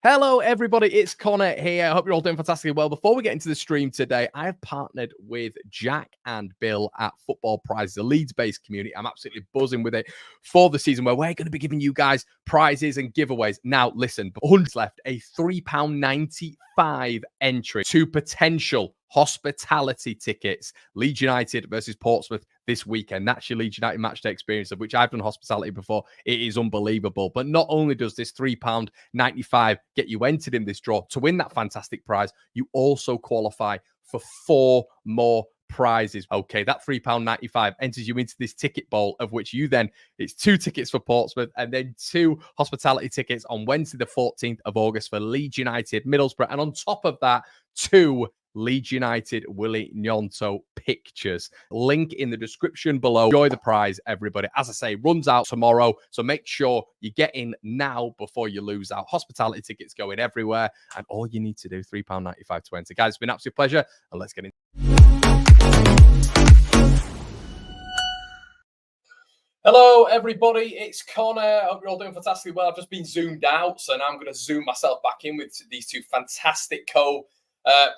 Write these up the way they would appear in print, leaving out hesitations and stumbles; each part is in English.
Hello, everybody. It's Connor here. I hope you're all doing fantastically well. Before we get into the stream today, I have partnered with Jack and Bill at Football Prizes, a Leeds-based community. I'm absolutely buzzing with it for the season where we're going to be giving you guys prizes and giveaways. Now, listen, 100 left, a £3.95 entry to potential hospitality tickets. Leeds United versus Portsmouth this weekend. That's your Leeds United matchday experience, of which I've done hospitality before. It is unbelievable. But not only does this £3.95 get you entered in this draw to win that fantastic prize, you also qualify for 4 more prizes. Okay, that £3.95 enters you into this ticket bowl, of which you then, it's 2 tickets for Portsmouth and then 2 hospitality tickets on Wednesday the 14th of August for Leeds United Middlesbrough. And on top of that, 2 Leeds United Willy Gnonto pictures. Link in the description below. Enjoy the prize, everybody. As I say, runs out tomorrow, so make sure you get in now before you lose out. Hospitality tickets going everywhere, and all you need to do, £3.95 to enter. Guys, it's been an absolute pleasure, and let's get in. Hello, everybody. It's Connor. I hope you're all doing fantastically well. I've just been zoomed out, so now I'm going to zoom myself back in with these 2 fantastic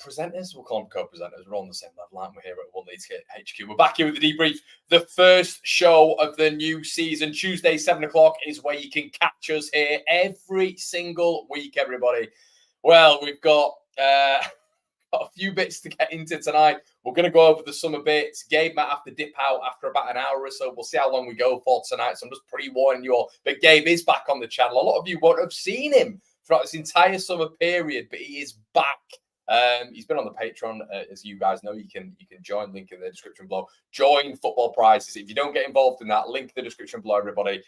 presenters. We'll call them co-presenters. We're all on the same level, aren't we, here at One Leeds HQ? We're back here with the debrief, the first show of the new season. Tuesday, 7 o'clock is where you can catch us here every single week, everybody. Well, we've got a few bits to get into tonight. We're going to go over the summer bits. Gabe might have to dip out after about an hour or so. We'll see how long we go for tonight. So I'm just pre-warning you all. But Gabe is back on the channel. A lot of you won't have seen him throughout this entire summer period, but he is back. He's been on the Patreon, as you guys know. You can join, link in the description below. Join Football Prizes. If you don't get involved in that, link in the description below, everybody.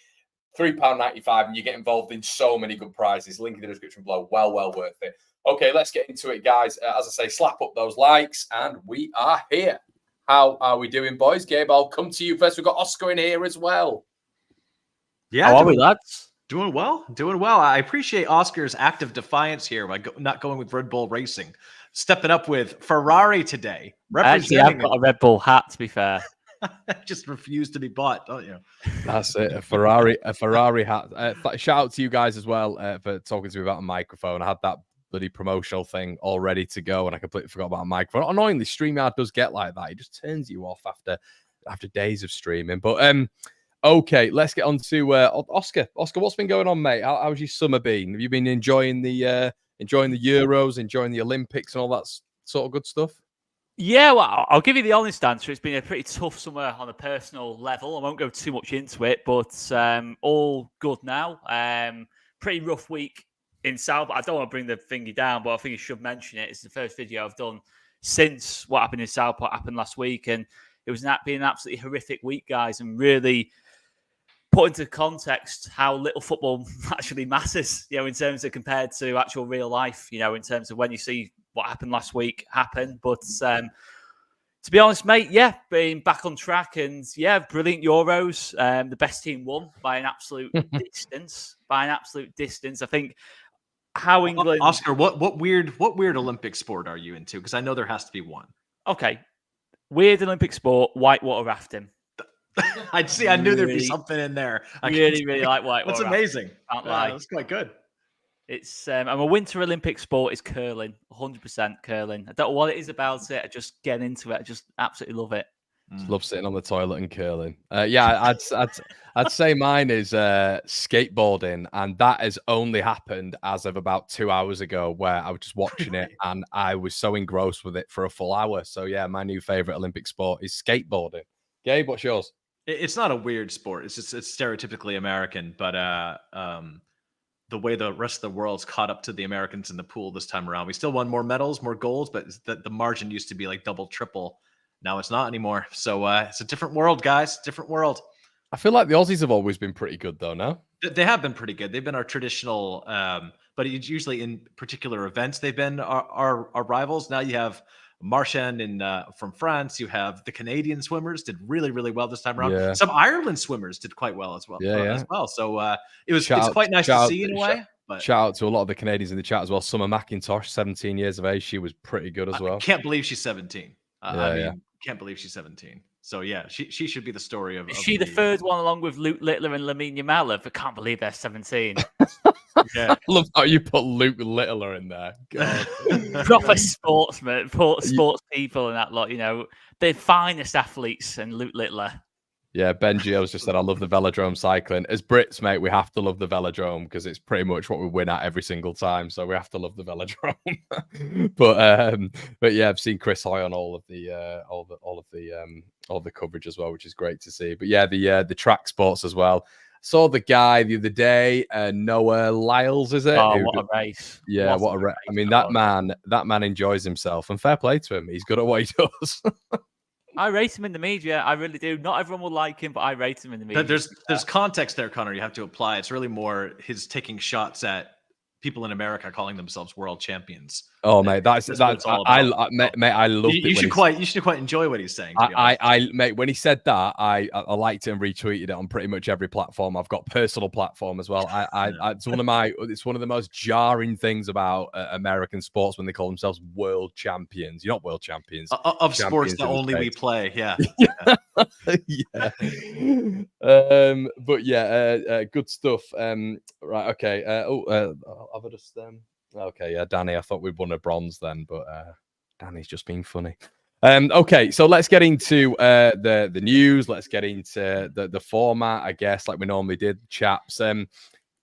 £3.95, and you get involved in so many good prizes. Link in the description below. Well worth it. Okay, let's get into it, guys. As I say, slap up those likes, and we are here. How are we doing, boys? Gabe, I'll come to you first. We've got Oscar in here as well. Yeah, how are we, lads? Doing well. I appreciate Oscar's active defiance here by not going with Red Bull Racing. Stepping up with Ferrari today. Actually, I've got a Red Bull hat, to be fair. Just refused to be bought, don't you? That's it. A Ferrari hat. Shout out to you guys as well for talking to me about a microphone. I had that bloody promotional thing all ready to go, and I completely forgot about a microphone. Annoyingly, StreamYard does get like that. It just turns you off after days of streaming. But okay, let's get on to Oscar. Oscar, what's been going on, mate? How's your summer been? Have you been enjoying the Euros, enjoying the Olympics, and all that sort of good stuff? Yeah, well, I'll give you the honest answer. It's been a pretty tough summer on a personal level. I won't go too much into it, but all good now. Pretty rough week in South. I don't want to bring the thingy down, but I think I should mention it. It's the first video I've done since what happened in Southport happened last week, and it was been an absolutely horrific week, guys, and really put into context how little football actually matters, in terms of compared to actual real life, in terms of when you see what happened last week happen. But to be honest, mate, being back on track, and brilliant Euros. The best team won by an absolute distance. I think how England. Oscar, what weird Olympic sport are you into? Because I know there has to be one. Okay, weird Olympic sport: whitewater rafting. I knew there'd be something in there. I really like whitewater. That's amazing. That's quite good. It's I'm a winter Olympic sport is curling, 100% curling. I don't know what it is about it. I just get into it. I just absolutely love it. Just love sitting on the toilet and curling. I'd say mine is skateboarding, and that has only happened as of about 2 hours ago, where I was just watching it and I was so engrossed with it for a full hour. So yeah, my new favorite Olympic sport is skateboarding. Gabe, what's yours? It's not a weird sport. It's stereotypically American, but the way the rest of the world's caught up to the Americans in the pool this time around. We still won more medals, more golds, but the margin used to be like double, triple. Now it's not anymore. So it's a different world, guys. Different world. I feel like the Aussies have always been pretty good, though, no? They have been pretty good. They've been our traditional, but it's usually in particular events they've been our rivals. Now you have Marchand from France. You have the Canadian swimmers did really, really well this time around. Yeah. Some Ireland swimmers did quite well as well. As well. So it's quite nice to see in a way. But shout out to a lot of the Canadians in the chat as well. Summer McIntosh, 17 years of age. She was pretty good as well. I can't believe she's 17. Can't believe she's 17. So yeah, she should be the story of. Is she the third one along with Luke Littler and Lamine Yamal? I can't believe they're 17. Yeah. I love how you put Luke Littler in there. God. Proper sportsmen, sports people and that lot, the finest athletes and Luke Littler. Yeah, Ben Gio's just said, I love the velodrome cycling. As Brits, mate, we have to love the velodrome because it's pretty much what we win at every single time. So we have to love the velodrome. but yeah, I've seen Chris Hoy on all of the coverage as well, which is great to see. But yeah, the track sports as well. Saw the guy the other day, Noah Lyles, is it? Oh, what a race! Yeah, what a race! I mean, that man enjoys himself, and fair play to him. He's good at what he does. I rate him in the media. I really do. Not everyone will like him, but I rate him in the media. There's context there, Connor. You have to apply. It's really more his taking shots at people in America calling themselves world champions. Oh, mate, that's I love it. You should quite enjoy what he's saying. Mate, when he said that, I liked it and retweeted it on pretty much every platform. I've got personal platform as well. It's one of the most jarring things about American sports when they call themselves world champions. You're not world champions of sports that only we play. Yeah. Yeah. But yeah, good stuff. Right. Okay. I've just okay, yeah, Danny, I thought we'd won a bronze then, but Danny's just being funny. Okay, so let's get into the news. Let's get into the format, I guess, like we normally did, chaps.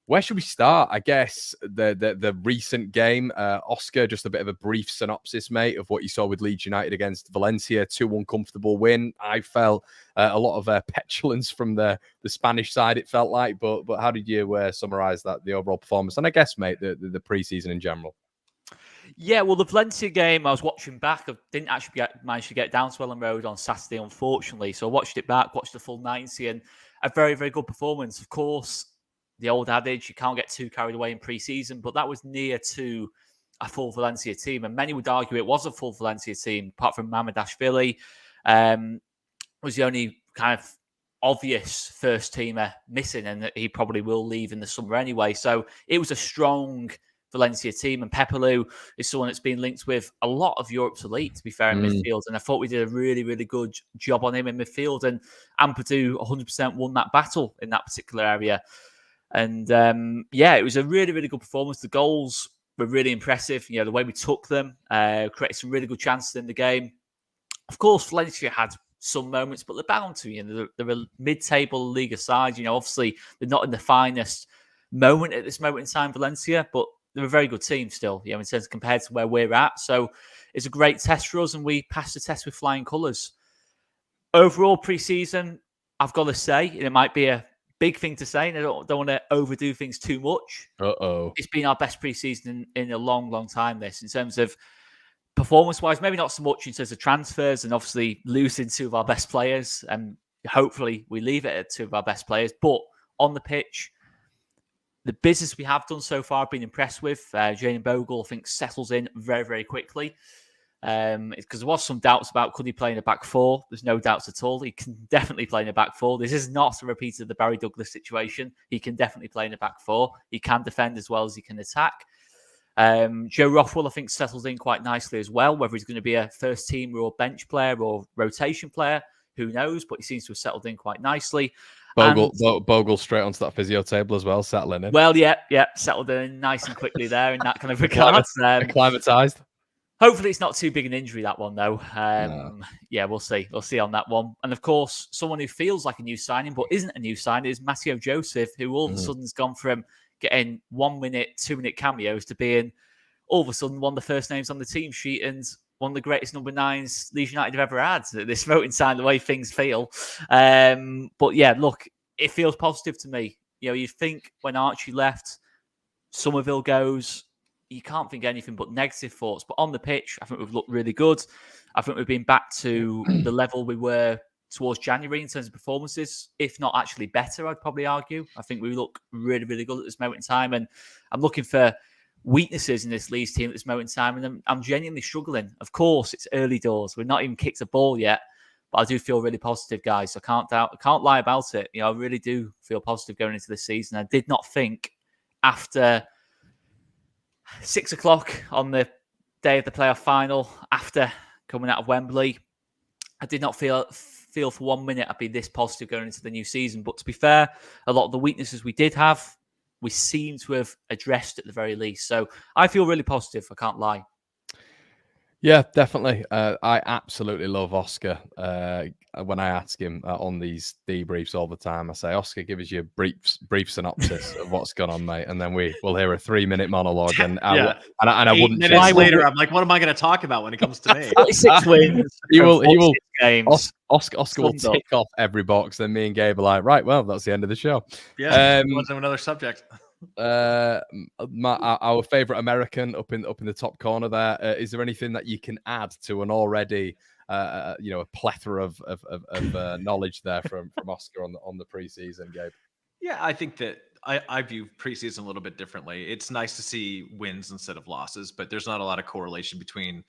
Where should we start? I guess the recent game. Oscar, just a bit of a brief synopsis, mate, of what you saw with Leeds United against Valencia. 2-1 comfortable win. I felt a lot of petulance from the Spanish side, it felt like. But how did you summarise the overall performance? And I guess, mate, the pre-season in general. Yeah, well, the Valencia game I was watching back. I didn't actually manage to get down to Ellen Road on Saturday, unfortunately. So I watched it back, watched the full 90, and a very, very good performance. Of course, the old adage, you can't get too carried away in pre-season, but that was near to a full Valencia team. And many would argue it was a full Valencia team, apart from Mamardashvili. Was the only kind of obvious first teamer missing, and he probably will leave in the summer anyway. So it was a strong Valencia team, and Pepelu is someone that's been linked with a lot of Europe's elite, to be fair, in midfield. And I thought we did a really, really good job on him in midfield. And Ampadu 100% won that battle in that particular area. And it was a really, really good performance. The goals were really impressive. The way we took them, created some really good chances in the game. Of course, Valencia had some moments, but they're bound to. They're a mid-table Liga side. Obviously, they're not in the finest moment at this moment in time, Valencia, but they're a very good team still, in terms compared to where we're at. So it's a great test for us, and we passed the test with flying colours. Overall, pre-season, I've got to say, it might be a big thing to say, and I don't want to overdo things too much. It's been our best pre-season in a long, long time, this, in terms of performance-wise. Maybe not so much in terms of transfers and obviously losing two of our best players, and hopefully we leave it at two of our best players. But on the pitch, the business we have done so far, I've been impressed with. Jane Bogle, I think, settles in very, very quickly. Because there was some doubts about could he play in a back four. There's no doubts at all. He can definitely play in a back four. This is not a repeat of the Barry Douglas situation. He can definitely play in a back four. He can defend as well as he can attack. Joe Rothwell, I think, settles in quite nicely as well. Whether he's going to be a first teamer or bench player or rotation player, who knows? But he seems to have settled in quite nicely. Bogle straight onto that physio table as well, settling in. Well, yeah, settled in nice and quickly there in that kind of regard. Acclimatised. Hopefully it's not too big an injury, that one, though. Yeah, we'll see. We'll see on that one. And, of course, someone who feels like a new signing but isn't a new signing is Matteo Joseph, who all of a sudden has gone from getting 1 minute, 2 minute cameos to being all of a sudden one of the first names on the team sheet and one of the greatest number 9s Leeds United have ever had at this moment in time, the way things feel. But, yeah, look, it feels positive to me. You think when Archie left, Summerville goes, you can't think anything but negative thoughts. But on the pitch, I think we've looked really good. I think we've been back to the level we were towards January in terms of performances, if not actually better, I'd probably argue. I think we look really, really good at this moment in time. And I'm looking for weaknesses in this Leeds team at this moment in time. And I'm genuinely struggling. Of course, it's early doors. We've not even kicked a ball yet. But I do feel really positive, guys. I can't lie about it. I really do feel positive going into this season. I did not think after 6 o'clock on the day of the playoff final, after coming out of Wembley, I did not feel for 1 minute I'd be this positive going into the new season. But to be fair, a lot of the weaknesses we did have, we seem to have addressed at the very least. So I feel really positive. I can't lie. Yeah, definitely. I absolutely love Oscar. When I ask him on these debriefs all the time, I say, Oscar, give us your brief synopsis of what's gone on, mate, and then we'll hear a 3-minute monologue. And I wouldn't. 8 minutes later, I'm like, what am I going to talk about when it comes to me? 46 wins. He will. Games. Oscar will tick off every box. Then me and Gabe are like, right, well, that's the end of the show. Yeah. Wasn't another subject. Our favorite American up in the top corner there. Is there anything that you can add to an already a plethora of knowledge there from Oscar on the preseason, Gabe? Yeah, I think that I view preseason a little bit differently. It's nice to see wins instead of losses, but there's not a lot of correlation between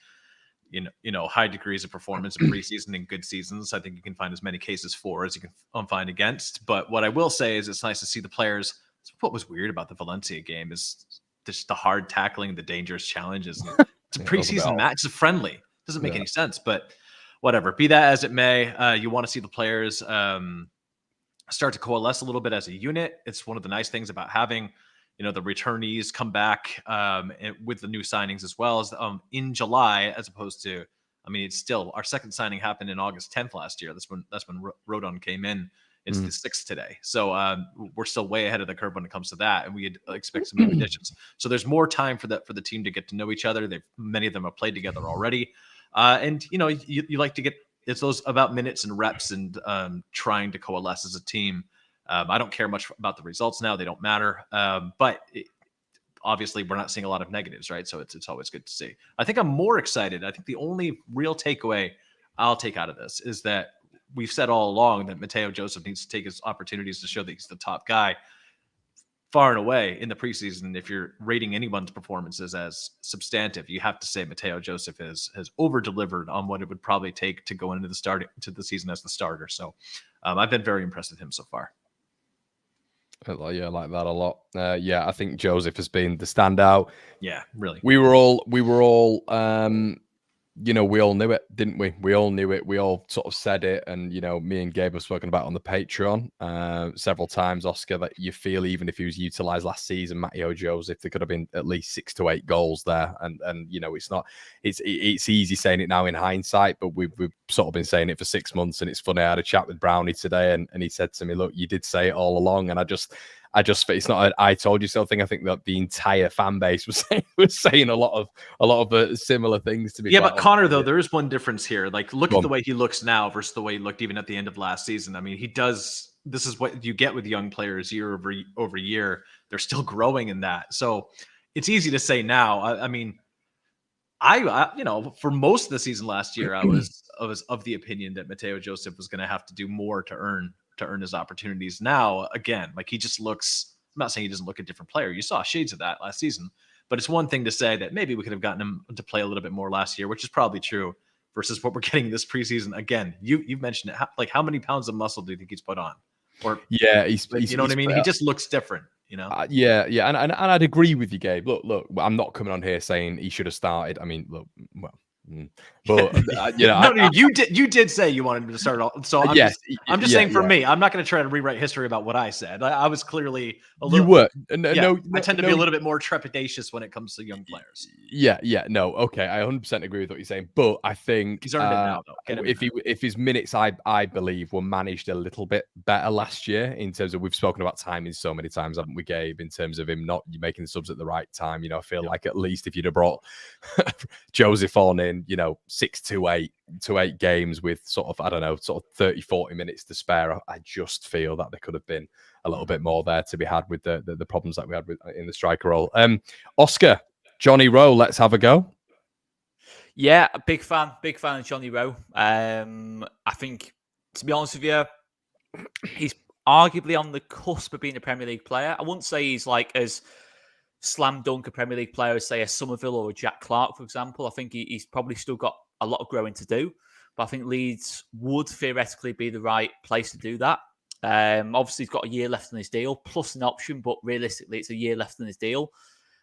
high degrees of performance in preseason and good seasons. I think you can find as many cases for as you can find against. But what I will say is it's nice to see the players. What was weird about the Valencia game is just the hard tackling, the dangerous challenges. It's a preseason match. It's a friendly. Doesn't make any sense, but whatever. Be that as it may, you want to see the players start to coalesce a little bit as a unit. It's one of the nice things about having, the returnees come back with the new signings as well as in July, as opposed to, it's still our second signing happened in August 10th last year. That's when Rodon came in. It's the 6th today. So we're still way ahead of the curve when it comes to that. And we expect some new additions. So there's more time for the team to get to know each other. Many of them have played together already. And, you like to get, it's those about minutes and reps and trying to coalesce as a team. I don't care much about the results now. They don't matter. But obviously we're not seeing a lot of negatives, right? So it's always good to see. I think I'm more excited. I think the only real takeaway I'll take out of this is that we've said all along that Mateo Joseph needs to take his opportunities to show that he's the top guy far and away in the preseason. If you're rating anyone's performances as substantive, you have to say Mateo Joseph has over-delivered on what it would probably take to go into the season as the starter. So I've been very impressed with him so far. Yeah, I like that a lot. I think Joseph has been the standout. Yeah, really. We were all we all knew it, didn't we? We all knew it. We all sort of said it. And, me and Gabe have spoken about on the Patreon several times, Oscar, that you feel even if he was utilised last season, Mateo Joseph, there could have been at least 6 to 8 goals there. And it's not, it's easy saying it now in hindsight, but we've sort of been saying it for 6 months. And it's funny, I had a chat with Brownie today and he said to me, look, you did say it all along. And I just, it's not an I told you so thing. I think that the entire fan base was saying a lot of similar things to me. Yeah, but Connor, though, there is one difference here. Like, look at the way he looks now versus the way he looked even at the end of last season. This is what you get with young players year over year. They're still growing in that. So it's easy to say now. I for most of the season last year, I was of the opinion that Mateo Joseph was going to have to do more to earn his opportunities. Now, again, like he just looks, I'm not saying he doesn't look a different player. You saw shades of that last season, but it's one thing to say that maybe we could have gotten him to play a little bit more last year, which is probably true, versus what we're getting this preseason. Again, you've mentioned it. How many pounds of muscle do you think he's put on? Or he's what I mean? He just looks different, And I'd agree with you, Gabe. Look, I'm not coming on here saying he should have started. But you did say you wanted him to start off. So I'm just saying for me, I'm not going to try to rewrite history about what I said. I was clearly a little. You were. I tend to be a little bit more trepidatious when it comes to young players. Okay, I 100% agree with what you're saying, but I think he's earned it now, though. If his minutes, I believe, were managed a little bit better last year in terms of, we've spoken about timing so many times, haven't we, Gabe? In terms of him not making the subs at the right time, I feel like at least if you'd have brought Joseph on in, 6 to 8 games with sort of 30, 40 minutes to spare, I just feel that there could have been a little bit more there to be had with the problems that we had in the striker role. Oscar, Johnny Rowe, let's have a go. Yeah, a big fan of Johnny Rowe. I think, to be honest with you, he's arguably on the cusp of being a Premier League player. I wouldn't say he's like as slam dunk a Premier League player as, say, a Summerville or a Jack Clark, for example. I think he's probably still got a lot of growing to do, but I think Leeds would theoretically be the right place to do that. Obviously, he's got a year left on his deal, plus an option, but realistically, it's a year left on his deal.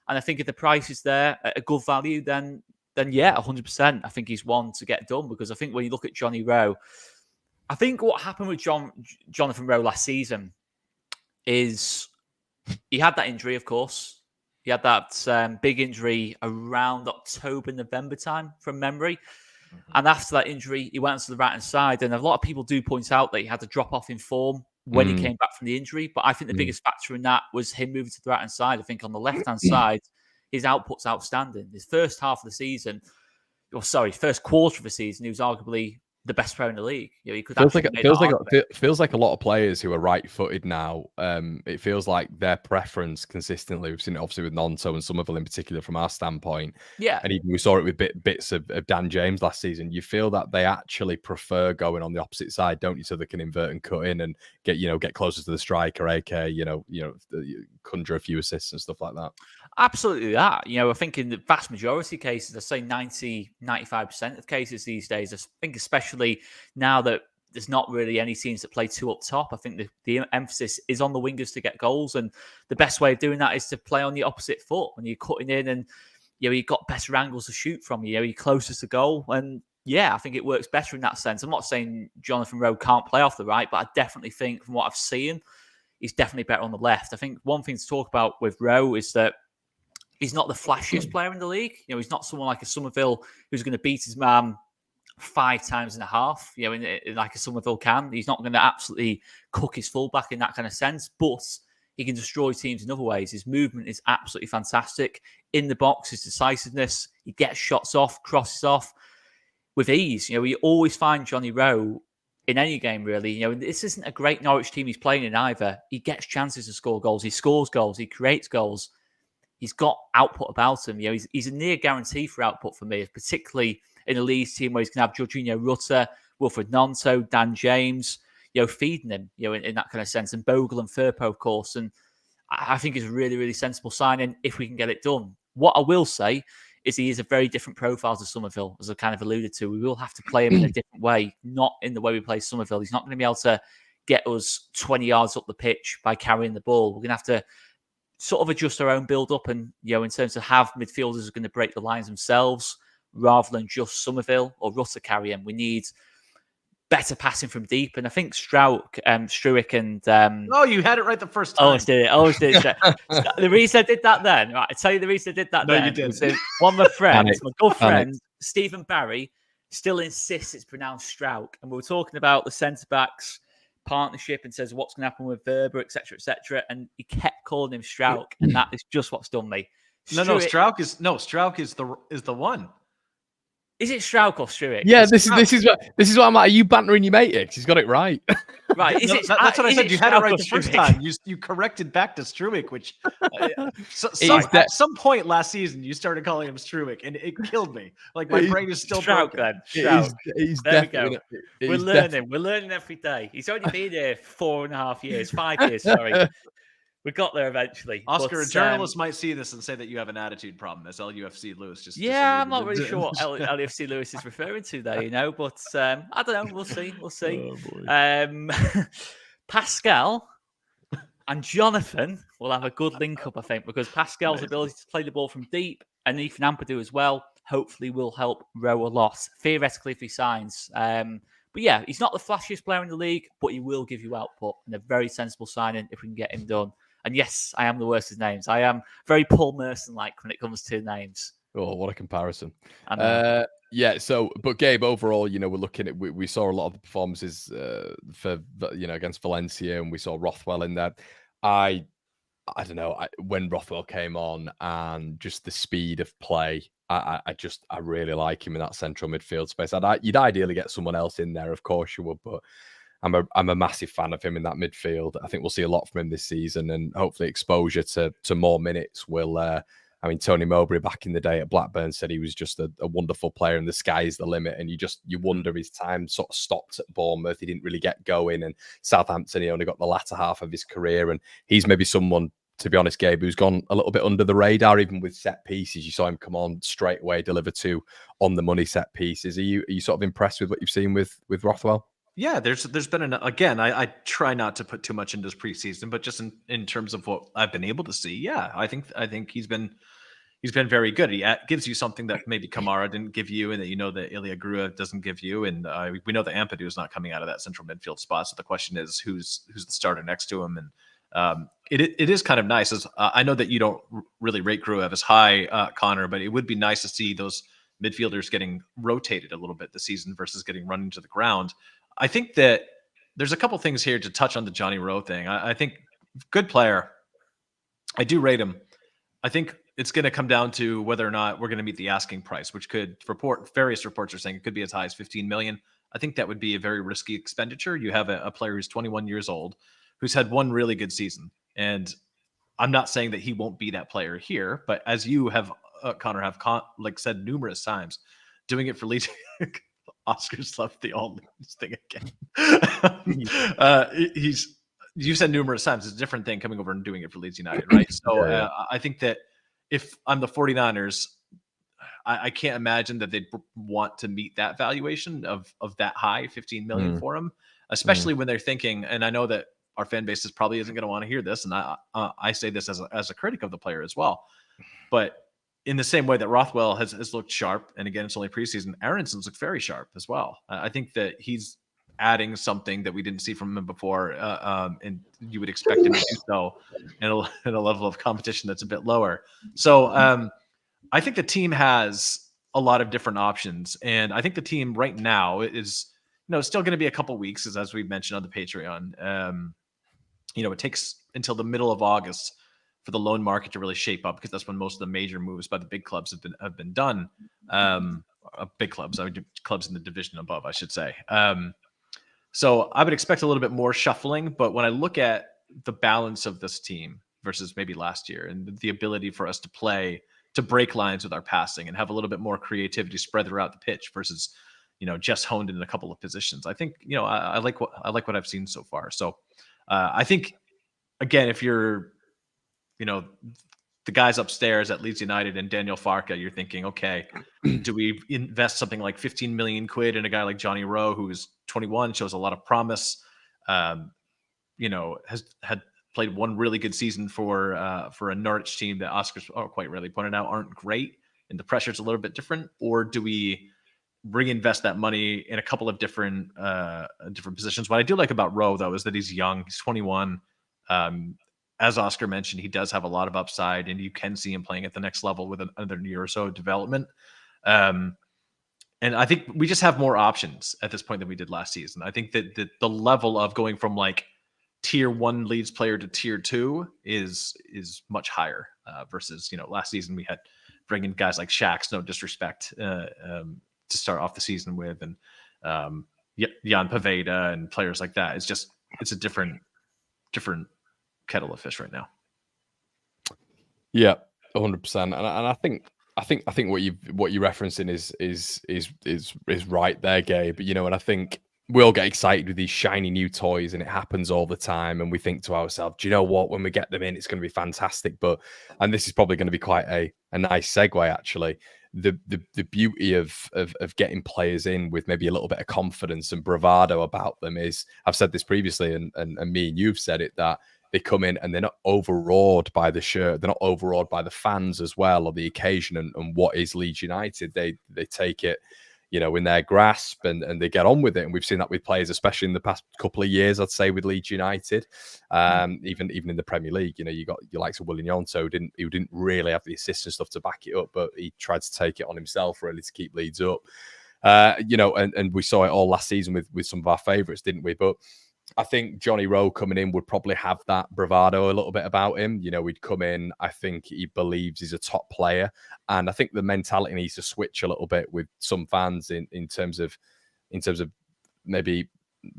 And I think if the price is there at a good value, then yeah, 100%. I think he's one to get done, because I think when you look at Johnny Rowe, I think what happened with Jonathan Rowe last season is he had that injury, of course. He had that big injury around October, November time from memory. And after that injury, he went to the right-hand side. And a lot of people do point out that he had to drop off in form when he came back from the injury. But I think the biggest factor in that was him moving to the right-hand side. I think on the left-hand side, his output's outstanding. His first half of the season, first quarter of the season, he was arguably the best player in the league. You know, he could feels like a lot of players who are right-footed now. It feels like their preference consistently. We've seen it obviously with Gnonto and Summerville in particular from our standpoint. Yeah, and even we saw it with bits of Dan James last season. You feel that they actually prefer going on the opposite side, don't you? So they can invert and cut in and get closer to the striker, aka conjure a few assists and stuff like that. Absolutely that. You know, I think in the vast majority of cases, I say 90, 95% of cases these days, I think especially now that there's not really any teams that play two up top, I think the emphasis is on the wingers to get goals. And the best way of doing that is to play on the opposite foot when you're cutting in and, you've got better angles to shoot from. You're closest to goal. And yeah, I think it works better in that sense. I'm not saying Jonathan Rowe can't play off the right, but I definitely think from what I've seen, he's definitely better on the left. I think one thing to talk about with Rowe is that he's not the flashiest player in the league. He's not someone like a Summerville who's going to beat his man 5 times and a half, like a Summerville can. He's not going to absolutely cook his fullback in that kind of sense, but he can destroy teams in other ways. His movement is absolutely fantastic. In the box, his decisiveness, he gets shots off, crosses off with ease. We always find Johnny Rowe in any game, really. This isn't a great Norwich team he's playing in either. He gets chances to score goals. He scores goals. He creates goals. He's got output about him. He's a near guarantee for output for me, particularly in a Leeds team where he's going to have Jorginho Rutter, Wilfred Gnonto, Dan James, feeding him, in that kind of sense, and Bogle and Firpo, of course. And I think it's a really, really sensible signing if we can get it done. What I will say is he is a very different profile to Summerville, as I kind of alluded to. We will have to play him in a different way, not in the way we play Summerville. He's not going to be able to get us 20 yards up the pitch by carrying the ball. We're going to have to sort of adjust our own build-up and, in terms of have midfielders who are going to break the lines themselves rather than just Summerville or Rutter carry him. We need better passing from deep. And I think Struijk and... Oh, you had it right the first time. Always did it. The reason I did that then, right, I tell you the reason I did that then. You didn't. Was one of my friends, my good friend, Stephen Barry, still insists it's pronounced Struijk. And we were talking about the centre-backs partnership and says what's going to happen with Verber, etc., etc. And he kept calling him Struijk, and that is just what's done me. Struijk is the one. Is it Struijk or Struijk? Yeah, this is what I'm like. Are you bantering your mate? Because he's got it right. Right. That's what I said. You had it right the first time. You corrected back to Struijk, which at some point last season you started calling him Struijk, and it killed me. Like my brain is still Struijk. broken. Then Struijk. There we go. We're learning. We're learning every day. He's only been here 4.5 years, 5 years. Sorry. We got there eventually. Oscar, a journalist might see this and say that you have an attitude problem, as LUFC Lewis I'm not really sure what LUFC Lewis is referring to there, but I don't know. We'll see. Oh, Pascal and Jonathan will have a good link up, I think, because Pascal's ability to play the ball from deep and Ethan Ampadu as well, hopefully will help Rowe a lot, theoretically, if he signs. But yeah, he's not the flashiest player in the league, but he will give you output and a very sensible signing if we can get him done. And yes, I am the worst with names. I am very Paul Merson-like when it comes to names. Oh, what a comparison. Yeah, but Gabe, overall, we're looking at, we saw a lot of the performances for, against Valencia, and we saw Rothwell in there. I don't know, when Rothwell came on and just the speed of play, I really like him in that central midfield space. You'd ideally get someone else in there, of course you would, but I'm a massive fan of him in that midfield. I think we'll see a lot from him this season, and hopefully exposure to more minutes will. Tony Mowbray back in the day at Blackburn said he was just a wonderful player, and the sky is the limit. And you wonder his time sort of stopped at Bournemouth. He didn't really get going, and Southampton he only got the latter half of his career. And he's maybe someone, to be honest, Gabe, who's gone a little bit under the radar, even with set pieces. You saw him come on straight away, deliver 2 on the money set pieces. Are you sort of impressed with what you've seen with Rothwell? Yeah, there's been again. I try not to put too much into this preseason, but just in terms of what I've been able to see, yeah, I think he's been very good. He gives you something that maybe Kamara didn't give you, and that that Ilya Grua doesn't give you, and we know that Ampadu is not coming out of that central midfield spot. So the question is, who's the starter next to him? And It is kind of nice. As I know that you don't really rate Gruev as high, Connor, but it would be nice to see those midfielders getting rotated a little bit this season versus getting run into the ground. I think that there's a couple things here to touch on the Johnny Rowe thing. I think good player. I do rate him. I think it's going to come down to whether or not we're going to meet the asking price, which could various reports are saying it could be as high as 15 million. I think that would be a very risky expenditure. You have a player who's 21 years old, who's had one really good season. And I'm not saying that he won't be that player here, but as you have, Connor, said numerous times, doing it for Leeds, Oscar's left the all Leeds thing again. You said numerous times, it's a different thing coming over and doing it for Leeds United, right? So I think that if I'm the 49ers, I can't imagine that they'd want to meet that valuation of that high, 15 million for him, especially when they're thinking, and I know that our fan base probably isn't going to want to hear this, and I say this as a critic of the player as well, but in the same way that Rothwell has looked sharp, and again, it's only preseason, Aronson's looked very sharp as well. I think that he's adding something that we didn't see from him before, and you would expect him to do so in a level of competition that's a bit lower. So I think the team has a lot of different options, and I think the team right now is, still going to be a couple weeks, as we mentioned on the Patreon. It takes until the middle of August for the loan market to really shape up, because that's when most of the major moves by the big clubs have been done. Big clubs, clubs in the division above, I should say. So I would expect a little bit more shuffling, but when I look at the balance of this team versus maybe last year, and the ability for us to break lines with our passing and have a little bit more creativity spread throughout the pitch versus, just honed in a couple of positions, I think, I like what I've seen so far. So I think, again, if you're, the guys upstairs at Leeds United and Daniel Farke, you're thinking, okay, do we invest something like 15 million quid in a guy like Johnny Rowe, who's 21, shows a lot of promise, has had played one really good season for a Norwich team that Oscar's quite really pointed out aren't great, and the pressure's a little bit different? Or do we reinvest that money in a couple of different positions? What I do like about Rowe, though, is that he's young. He's 21. As Oscar mentioned, he does have a lot of upside, and you can see him playing at the next level with another year or so of development. And I think we just have more options at this point than we did last season. I think that the level of going from like tier 1 Leeds player to tier 2 is much higher versus, last season we had bringing guys like Shax, no disrespect, to start off the season with, and Jan Paveda and players like that. It's a different kettle of fish right now. Yeah, 100%. And I think what you're referencing is right there, Gabe. And I think we all get excited with these shiny new toys, and it happens all the time. And we think to ourselves, do you know what? When we get them in, it's going to be fantastic. And this is probably going to be quite a nice segue, actually. The beauty of getting players in with maybe a little bit of confidence and bravado about them is, I've said this previously, and me and you've said it, that they come in and they're not overawed by the shirt. They're not overawed by the fans as well, or the occasion and what is Leeds United. They take it, in their grasp, and they get on with it. And we've seen that with players, especially in the past couple of years, I'd say, with Leeds United. Even in the Premier League, you got your likes of Willy Gnonto, who didn't really have the assist and stuff to back it up, but he tried to take it on himself really to keep Leeds up. And we saw it all last season with some of our favourites, didn't we? But I think Johnny Rowe coming in would probably have that bravado a little bit about him. He'd come in, I think he believes he's a top player. And I think the mentality needs to switch a little bit with some fans in terms of maybe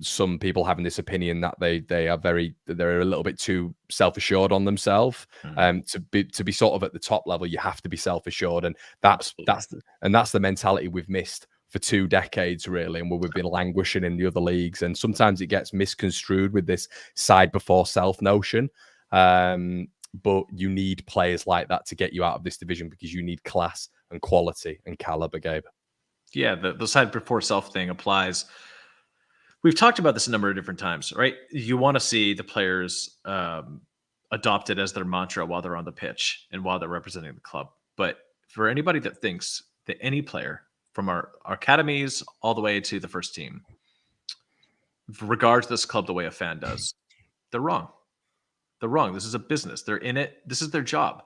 some people having this opinion that they're a little bit too self-assured on themselves. To be sort of at the top level, you have to be self-assured. And that's the mentality we've missed for 2 decades, really, and where we've been languishing in the other leagues. And sometimes it gets misconstrued with this side before self notion. But you need players like that to get you out of this division, because you need class and quality and caliber, Gabe. Yeah, the side before self thing applies. We've talked about this a number of different times, right? You want to see the players adopt it as their mantra while they're on the pitch and while they're representing the club. But for anybody that thinks that any player from our academies all the way to the first team regards this club the way a fan does, they're wrong. They're wrong. This is a business. They're in it. This is their job.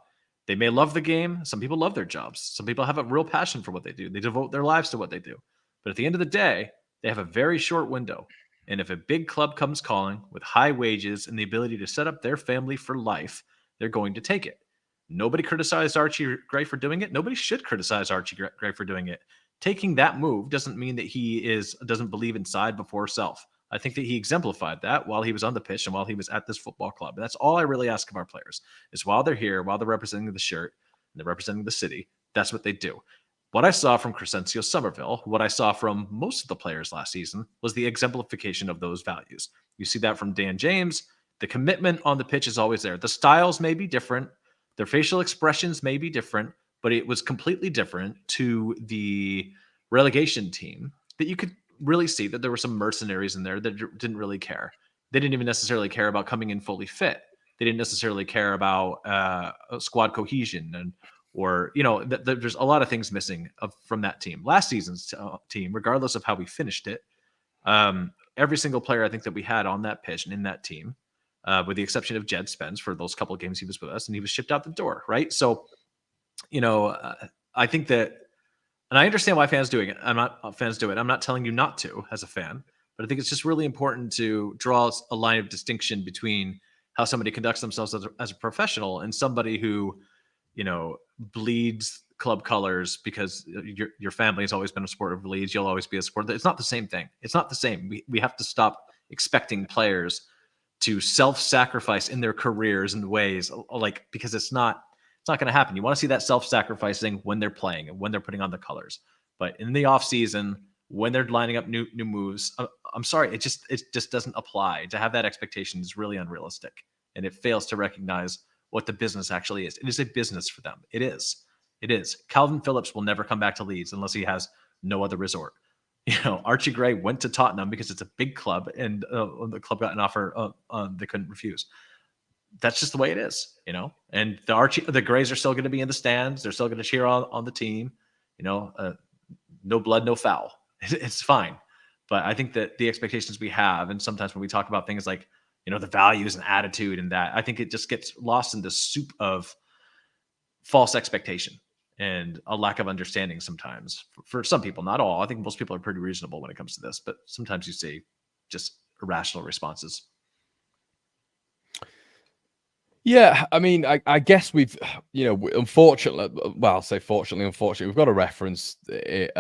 They may love the game. Some people love their jobs. Some people have a real passion for what they do. They devote their lives to what they do. But at the end of the day, they have a very short window. And if a big club comes calling with high wages and the ability to set up their family for life, they're going to take it. Nobody criticized Archie Gray for doing it. Nobody should criticize Archie Gray for doing it. Taking that move doesn't mean that he doesn't believe in side before self. I think that he exemplified that while he was on the pitch and while he was at this football club. And that's all I really ask of our players is while they're here, while they're representing the shirt and they're representing the city, that's what they do. What I saw from Crescencio Summerville, what I saw from most of the players last season was the exemplification of those values. You see that from Dan James. The commitment on the pitch is always there. The styles may be different. Their facial expressions may be different, but it was completely different to the relegation team that you could really see that there were some mercenaries in there that didn't really care. They didn't even necessarily care about coming in fully fit. They didn't necessarily care about squad cohesion or there's a lot of things missing from that team. Last season's team, regardless of how we finished it, every single player I think that we had on that pitch and in that team, with the exception of Jed Spence for those couple of games he was with us, and he was shipped out the door, right? So, I think that, and I understand why fans do it. I'm not telling you not to as a fan, but I think it's just really important to draw a line of distinction between how somebody conducts themselves as a professional and somebody who, bleeds club colors because your family has always been a supporter of Leeds. You'll always be a supporter. It's not the same thing. It's not the same. We have to stop expecting players to self-sacrifice in their careers in ways because it's not going to happen. You want to see that self-sacrificing when they're playing and when they're putting on the colors. But in the off season, when they're lining up new moves, I'm sorry, it just doesn't apply. To have that expectation is really unrealistic, and it fails to recognize what the business actually is. It is a business for them. It is. Calvin Phillips will never come back to Leeds unless he has no other resort. Archie Gray went to Tottenham because it's a big club, and the club got an offer they couldn't refuse. That's just the way it is, And the Grays are still going to be in the stands. They're still going to cheer on the team. No blood, no foul. It's fine. But I think that the expectations we have, and sometimes when we talk about things like, the values and attitude and that, I think it just gets lost in the soup of false expectation and a lack of understanding sometimes for some people, not all. I think most people are pretty reasonable when it comes to this, but sometimes you see just irrational responses. Yeah, I mean, I guess we've, unfortunately, well, I'll say unfortunately, we've got to reference it.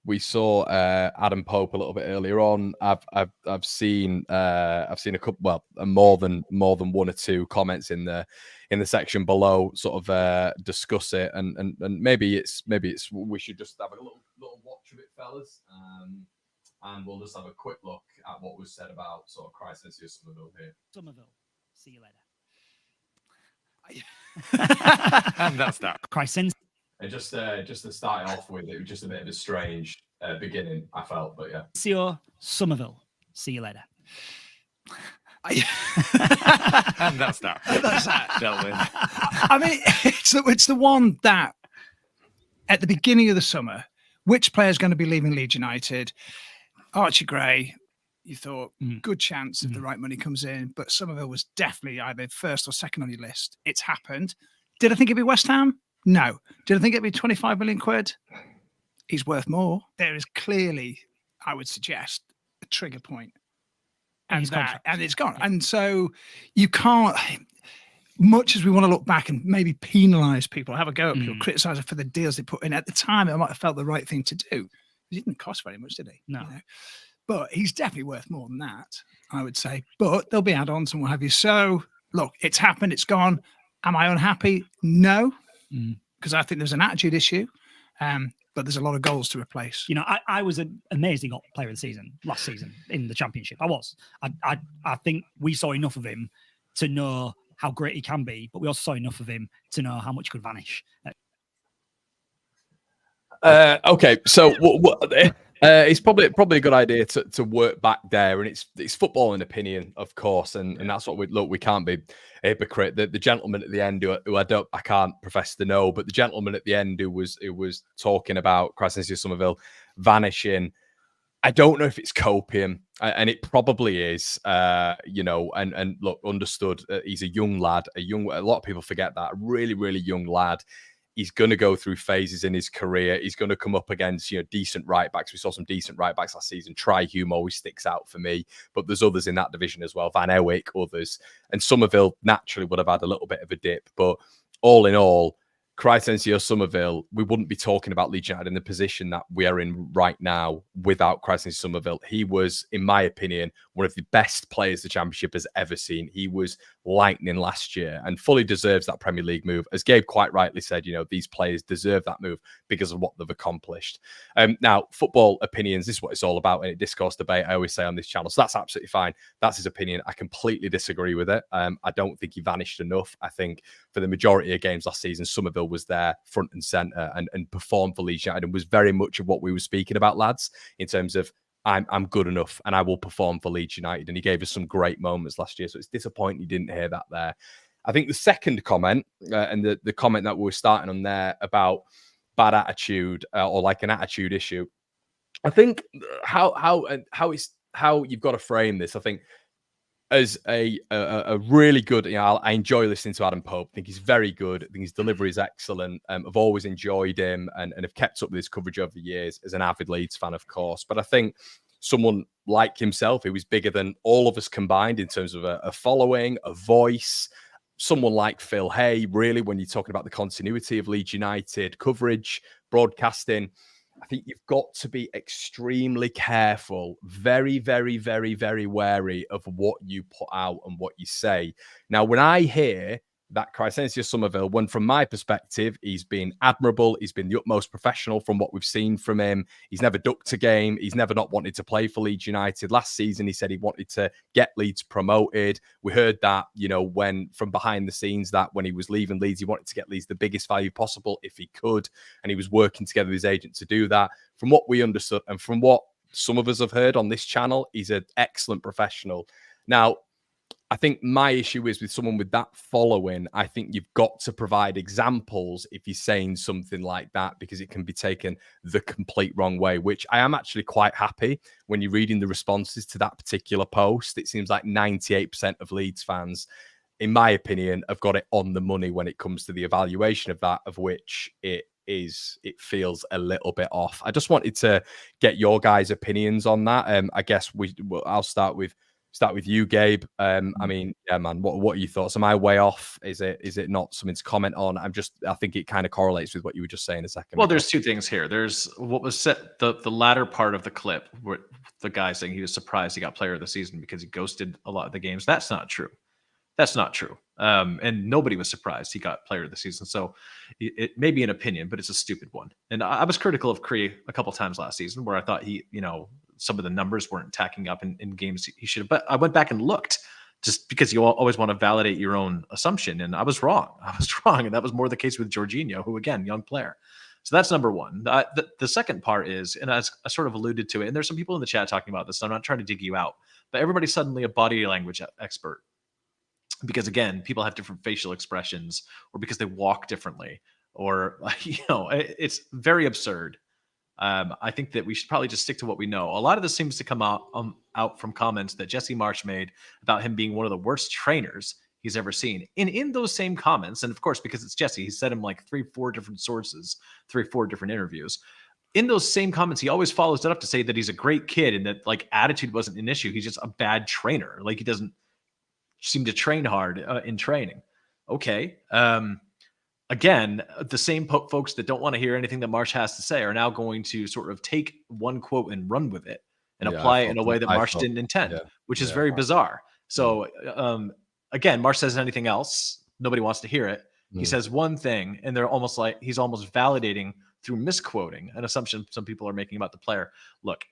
We saw Adam Pope a little bit earlier on. I've seen a couple, well, more than one or two comments in the section below, sort of discuss it, and maybe it's we should just have a little watch of it, fellas, and we'll just have a quick look at what was said about sort of Crescencio Summerville here. Summerville. See you later. And that's that. Crescencio. And just to start off with, it was just a bit of a strange beginning, I felt, but yeah. Summerville. See you later. And that's that. That's that. Dealt with. I mean, it's the one that at the beginning of the summer, which player is going to be leaving Leeds United? Archie Gray. You thought, good chance if the right money comes in. But Summerville was definitely either first or second on your list. It's happened. Did I think it'd be West Ham? No. Did I think it'd be 25 million quid? He's worth more. There is clearly, I would suggest, a trigger point. And it's gone. And so you can't, much as we want to look back and maybe penalise people, have a go at people, criticise them for the deals they put in, at the time, it might have felt the right thing to do. He didn't cost very much, did he? No. But he's definitely worth more than that, I would say. But there'll be add-ons and what have you. So, look, it's happened. It's gone. Am I unhappy? No, because I think there's an attitude issue. But there's a lot of goals to replace. I was an amazing player of the season last season in the Championship. I was. I think we saw enough of him to know how great he can be, but we also saw enough of him to know how much he could vanish. Okay, so it's probably a good idea to work back there, and it's football and opinion, of course, and that's what we can't be a hypocrite. The gentleman at the end who I can't profess to know, but the gentleman at the end who was talking about Crescencio Summerville vanishing, I don't know if it's copium, and it probably is. And look, understood. He's a young lad. A lot of people forget that. A really, really young lad. He's going to go through phases in his career. He's going to come up against, decent right backs. We saw some decent right backs last season. Hume always sticks out for me, but there's others in that division as well. Van Ewyck, others, and Summerville naturally would have had a little bit of a dip. But all in all, Crysencio Summerville, we wouldn't be talking about Leeds United in the position that we are in right now without Crysencio Summerville. He was, in my opinion, one of the best players the Championship has ever seen. He was lightning last year and fully deserves that Premier League move. As Gabe quite rightly said, these players deserve that move because of what they've accomplished. Now, football opinions, this is what it's all about in a discourse debate, I always say on this channel. So that's absolutely fine. That's his opinion. I completely disagree with it. I don't think he vanished enough. I think for the majority of games last season, Summerville was there front and centre and performed for Leeds United and was very much of what we were speaking about, lads, in terms of I'm good enough and I will perform for Leeds United. And he gave us some great moments last year. So it's disappointing you didn't hear that there. I think the second comment and the comment that we were starting on there about bad attitude or like an attitude issue, I think how you've got to frame this, I think, as a really good, I enjoy listening to Adam Pope. I think he's very good. I think his delivery is excellent. I've always enjoyed him and have kept up with his coverage over the years as an avid Leeds fan, of course. But I think someone like himself, who is bigger than all of us combined in terms of a following, a voice, someone like Phil Hay, really, when you're talking about the continuity of Leeds United coverage, broadcasting, I think you've got to be extremely careful, very, very, very, very wary of what you put out and what you say. Now, when I hear that Crysencio Summerville, when from my perspective, he's been admirable, he's been the utmost professional from what we've seen from him. He's never ducked a game. He's never not wanted to play for Leeds United. Last season, he said he wanted to get Leeds promoted. We heard that, when from behind the scenes, that when he was leaving Leeds, he wanted to get Leeds the biggest value possible if he could. And he was working together with his agent to do that. From what we understood and from what some of us have heard on this channel, he's an excellent professional. Now, I think my issue is with someone with that following, I think you've got to provide examples if you're saying something like that, because it can be taken the complete wrong way, which I am actually quite happy when you're reading the responses to that particular post. It seems like 98% of Leeds fans, in my opinion, have got it on the money when it comes to the evaluation of that, of which it feels a little bit off. I just wanted to get your guys' opinions on that. I guess I'll start with you, Gabe. I mean, yeah, man, what are your thoughts? Am I way off? Is it not something to comment on? I think it kind of correlates with what you were just saying a second Well, ago. there's two things here. There's what was said, the latter part of the clip, where the guy saying he was surprised he got player of the season because he ghosted a lot of the games. That's not true. That's not true. And nobody was surprised he got player of the season. So it may be an opinion, but it's a stupid one. And I was critical of Cree a couple of times last season where I thought some of the numbers weren't tacking up in games he should have. But I went back and looked, just because you always want to validate your own assumption. And I was wrong. And that was more the case with Jorginho, who, again, young player. So that's number one. The second part is, and I sort of alluded to it, and there's some people in the chat talking about this, so I'm not trying to dig you out, but everybody's suddenly a body language expert. Because, again, people have different facial expressions, or because they walk differently, or, it's very absurd. I think that we should probably just stick to what we know. A lot of this seems to come out from comments that Jesse Marsh made about him being one of the worst trainers he's ever seen. And in those same comments, and of course, because it's Jesse, he said him like 3-4 different sources, 3-4 different interviews. In those same comments, he always follows it up to say that he's a great kid and that like attitude wasn't an issue. He's just a bad trainer. Like he doesn't seem to train hard in training. Okay. Again, the same folks that don't want to hear anything that Marsh has to say are now going to sort of take one quote and run with it and apply it in a way that Marsh didn't intend, which is very bizarre. So again, Marsh says anything else, nobody wants to hear it. He says one thing, and they're almost like he's almost validating through misquoting an assumption some people are making about the player. Look,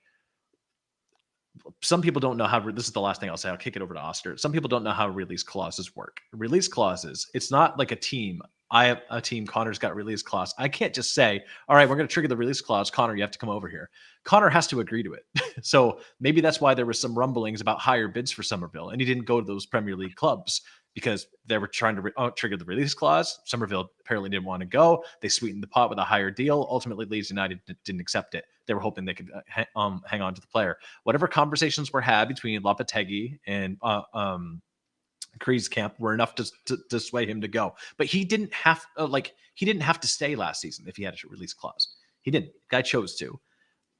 some people don't know how, this is the last thing I'll say, I'll kick it over to Oscar. Some people don't know how release clauses work. Release clauses, it's not like a team. I have a team, Connor's got release clause. I can't just say, all right, we're going to trigger the release clause. Connor, you have to come over here. Connor has to agree to it. So maybe that's why there were some rumblings about higher bids for Summerville, and he didn't go to those Premier League clubs because they were trying to trigger the release clause. Summerville apparently didn't want to go. They sweetened the pot with a higher deal. Ultimately, Leeds United didn't accept it. They were hoping they could hang on to the player. Whatever conversations were had between Lopetegui and Cree's camp were enough to sway him to go. But he didn't have to stay last season if he had a release clause. He didn't. Guy chose to,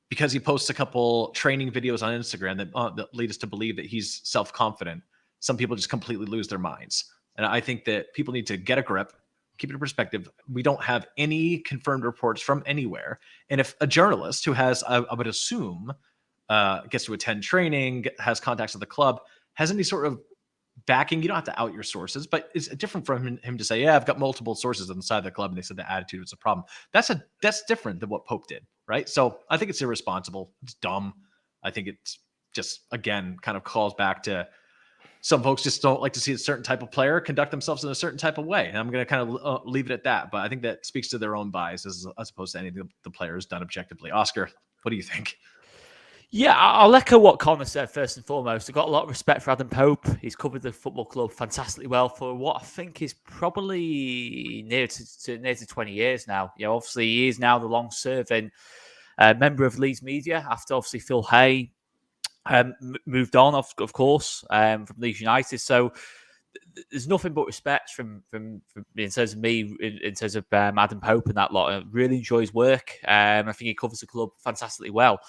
because he posts a couple training videos on Instagram that lead us to believe that he's self-confident. Some people just completely lose their minds. And I think that people need to get a grip, keep it in perspective. We don't have any confirmed reports from anywhere. And if a journalist who has, I would assume, gets to attend training, has contacts with the club, has any sort of backing, you don't have to out your sources, but it's different from him to say, yeah, I've got multiple sources inside the club and they said the attitude was a problem. That's different than what Pope did, right? So I think it's irresponsible. It's dumb. I think it's just, again, kind of calls back to some folks just don't like to see a certain type of player conduct themselves in a certain type of way. And I'm going to kind of leave it at that. But I think that speaks to their own biases as opposed to anything the players done objectively. Oscar, what do you think? Yeah, I'll echo what Connor said first and foremost. I've got a lot of respect for Adam Pope. He's covered the football club fantastically well for what I think is probably near to 20 years now. You know, obviously he is now the long-serving member of Leeds media after obviously Phil Hay moved on, of course, from Leeds United. So there's nothing but respect from in terms of me, in terms of Adam Pope and that lot. I really enjoy his work. I think he covers the club fantastically well.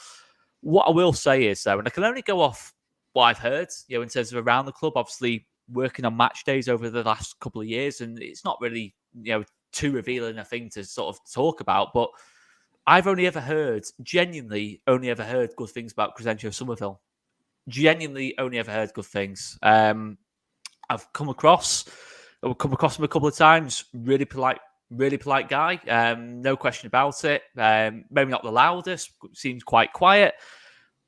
What I will say is, though, and I can only go off what I've heard, you know, in terms of around the club, obviously working on match days over the last couple of years, and it's not really, you know, too revealing a thing to sort of talk about, but I've genuinely only ever heard good things about Crescencio Summerville. Genuinely only ever heard good things. I've come across him a couple of times. Really polite guy. No question about it. Maybe not the loudest. Seems quite quiet.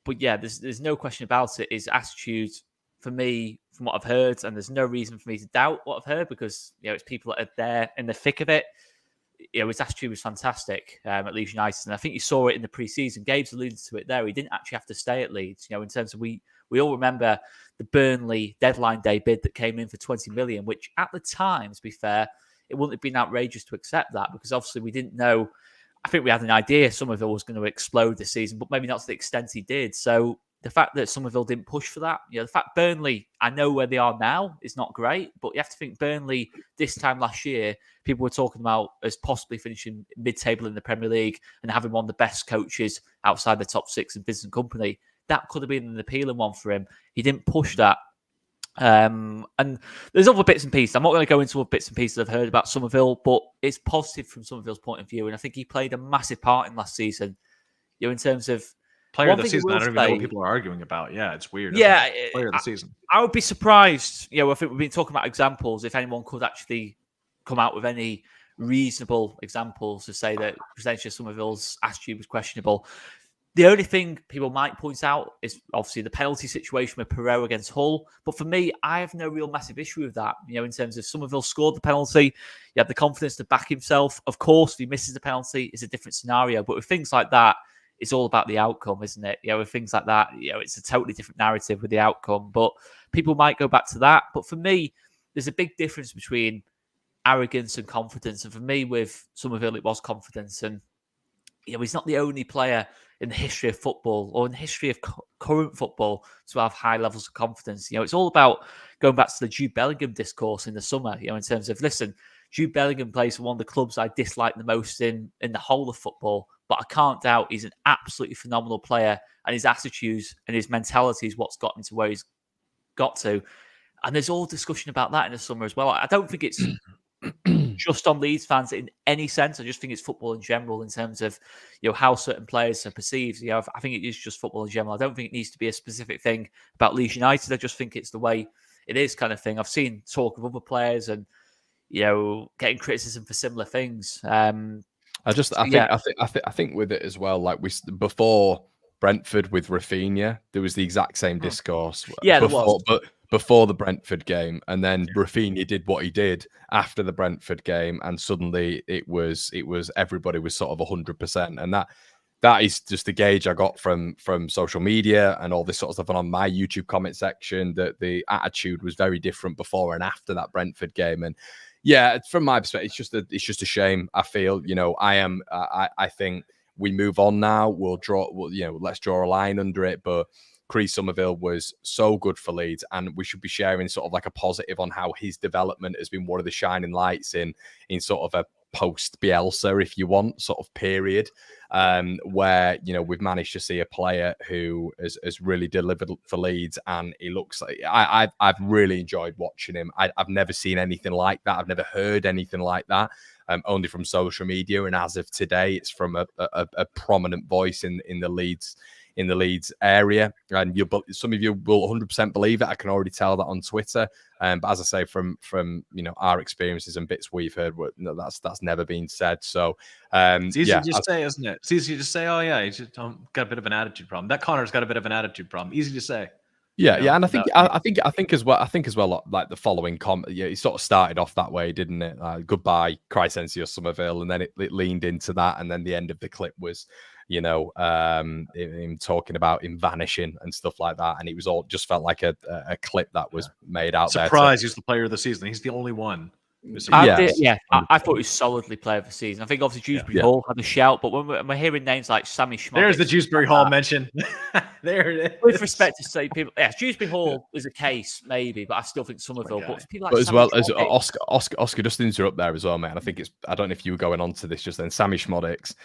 But yeah, there's no question about it. His attitude, for me, from what I've heard, and there's no reason for me to doubt what I've heard, because, you know, it's people that are there in the thick of it. You know, his attitude was fantastic at Leeds United, and I think you saw it in the pre-season. Gabe's alluded to it there. He didn't actually have to stay at Leeds. You know, in terms of we all remember the Burnley deadline day bid that came in for 20 million, which at the time, to be fair, it wouldn't have been outrageous to accept that, because obviously we didn't know. I think we had an idea Somerville was going to explode this season, but maybe not to the extent he did. So the fact that Somerville didn't push for that, you know, the fact Burnley, I know where they are now, is not great, but you have to think Burnley this time last year, people were talking about as possibly finishing mid-table in the Premier League and having one of the best coaches outside the top six in business and company. That could have been an appealing one for him. He didn't push that. And there's other bits and pieces. I'm not going to go into other bits and pieces I've heard about Somerville, but it's positive from Somerville's point of view. And I think he played a massive part in last season, you know, in terms of player of the season. I don't even know what people are arguing about. Yeah, it's weird. Yeah, player of the season. I would be surprised. You know, I think we've been talking about examples. If anyone could actually come out with any reasonable examples to say that Crescencio Summerville's attitude was questionable. The only thing people might point out is obviously the penalty situation with Perot against Hull. But for me, I have no real massive issue with that. You know, in terms of Summerville scored the penalty, you have the confidence to back himself. Of course, if he misses the penalty, it's a different scenario. But with things like that, it's all about the outcome, isn't it? You know, with things like that, you know, it's a totally different narrative with the outcome. But people might go back to that. But for me, there's a big difference between arrogance and confidence. And for me, with Summerville, it was confidence. And, you know, he's not the only player in the history of football or in the history of current football to have high levels of confidence. You know, it's all about going back to the Jude Bellingham discourse in the summer, you know, in terms of, listen, Jude Bellingham plays for one of the clubs I dislike the most in the whole of football, but I can't doubt he's an absolutely phenomenal player, and his attitudes and his mentality is what's got him to where he's got to. And there's all discussion about that in the summer as well. I don't think it's just on Leeds fans in any sense. I just think it's football in general in terms of, you know, how certain players are perceived. You know, I think it is just football in general. I don't think it needs to be a specific thing about Leeds United. I just think it's the way it is, kind of thing. I've seen talk of other players and, you know, getting criticism for similar things. I think with it as well, like before Brentford with Rafinha, there was the exact same discourse. Yeah, before the Brentford game, and then Rafinha did what he did after the Brentford game, and suddenly it was everybody was sort of 100%, and that is just the gauge I got from social media and all this sort of stuff, and on my YouTube comment section, that the attitude was very different before and after that Brentford game. And yeah, from my perspective, it's just a shame. I feel, I think we move on now. Let's draw a line under it. But Summerville was so good for Leeds, and we should be sharing sort of like a positive on how his development has been one of the shining lights in sort of a post Bielsa, if you want, sort of period, where we've managed to see a player who has really delivered for Leeds, and he looks like I've really enjoyed watching him. I've never seen anything like that. I've never heard anything like that. Only from social media, and as of today, it's from a prominent voice in the Leeds area, and some of you will 100% believe it. I can already tell that on Twitter. But as I say, from our experiences and bits we've heard, that's never been said. So it's easy to just say, isn't it? It's easy to say, oh yeah, he's just got a bit of an attitude problem. That Connor's got a bit of an attitude problem. Easy to say. Yeah, and I think as well, like the following comment, it sort of started off that way, didn't it? Goodbye, Crescencio Summerville, and then it leaned into that, and then the end of the clip was, him talking about him vanishing and stuff like that, and it was all just felt like a clip that was made out there. Surprise! He's the player of the season. He's the only one. I thought he was solidly player of the season. I think obviously Dewsbury Hall had a shout, but when we're hearing names like Sammy Schmott, there's the Dewsbury Hall mention. There it is. With respect to say people, Dewsbury Hall is a case maybe, but I still think Somerville. But people like as well as Oscar, just to interrupt there as well, man. I think I don't know if you were going on to this just then. Sammy Schmodix,